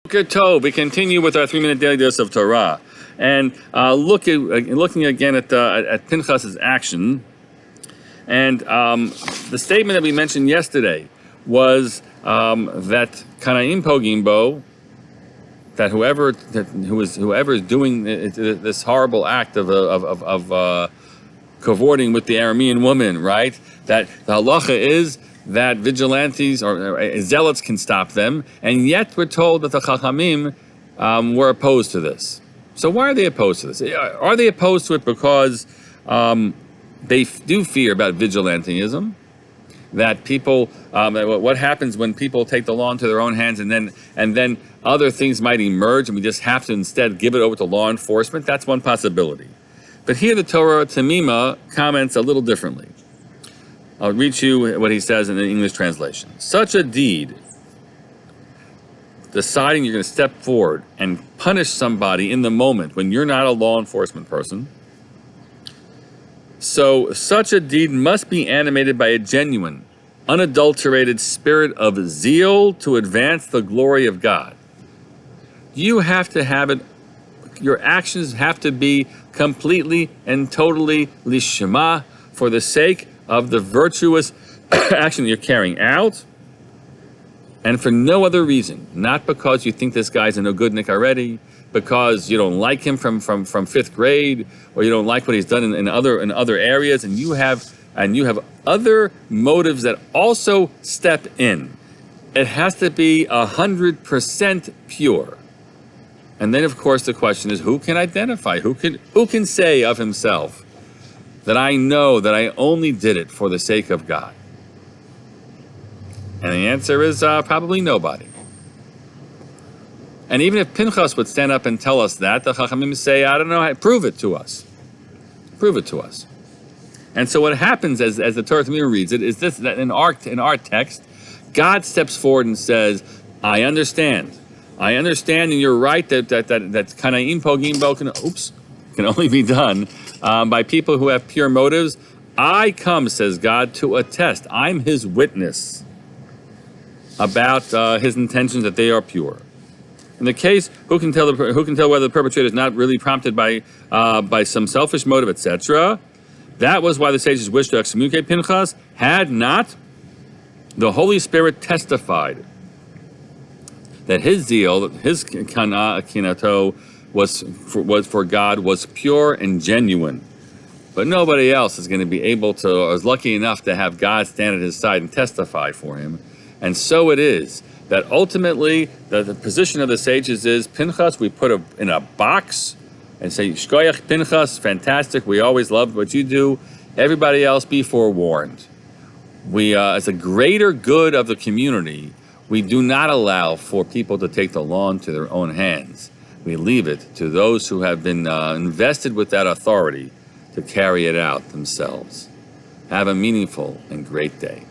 Good Tov. We continue with our 3-minute daily dose of Torah, and looking again at Pinchas's action. And the statement that we mentioned yesterday was that Kanaim Pogimbo, that whoever is doing this horrible act of cavorting with the Aramean woman, right? That the halacha is that vigilantes or zealots can stop them, and yet we're told that the Chachamim were opposed to this. So why are they opposed to this? Are they opposed to it because they do fear about vigilantism? That people, what happens when people take the law into their own hands, and then other things might emerge, and we just have to instead give it over to law enforcement? That's one possibility. But here the Torah Tamima comments a little differently. I'll read you what he says in the English translation. Such a deed, deciding you're going to step forward and punish somebody in the moment when you're not a law enforcement person, so such a deed must be animated by a genuine, unadulterated spirit of zeal to advance the glory of God. You have to have it, your actions have to be completely and totally lishma, for the sake of the virtuous action that you're carrying out, and for no other reason. Not because you think this guy's a no goodnik already, because you don't like him from 5th grade, or you don't like what he's done in other areas, and you have other motives that also step in. It has to be 100% pure. And then, of course, the question is, who can identify? Who can say of himself that I know that I only did it for the sake of God? And the answer is probably nobody. And even if Pinchas would stand up and tell us that, the Chachamim say, I don't know, prove it to us. Prove it to us. And so what happens as the Torah Tamim reads it is this, that in our text, God steps forward and says, I understand, and you're right that Kanaim Pogimbo can only be done by people who have pure motives. I come, says God, to attest. I'm his witness about his intentions, that they are pure. In the case, who can tell whether the perpetrator is not really prompted by some selfish motive, etc.? That was why the sages wished to excommunicate Pinchas, had not the Holy Spirit testified that his zeal, his kinato, was for God, was pure and genuine. But nobody else is going to be able to, or is lucky enough to have God stand at his side and testify for him. And so it is that ultimately the position of the sages is, Pinchas, we put in a box and say, Shkoyach Pinchas, fantastic, we always loved what you do. Everybody else, be forewarned. We, as a greater good of the community, we do not allow for people to take the law into their own hands. We leave it to those who have been invested with that authority to carry it out themselves. Have a meaningful and great day.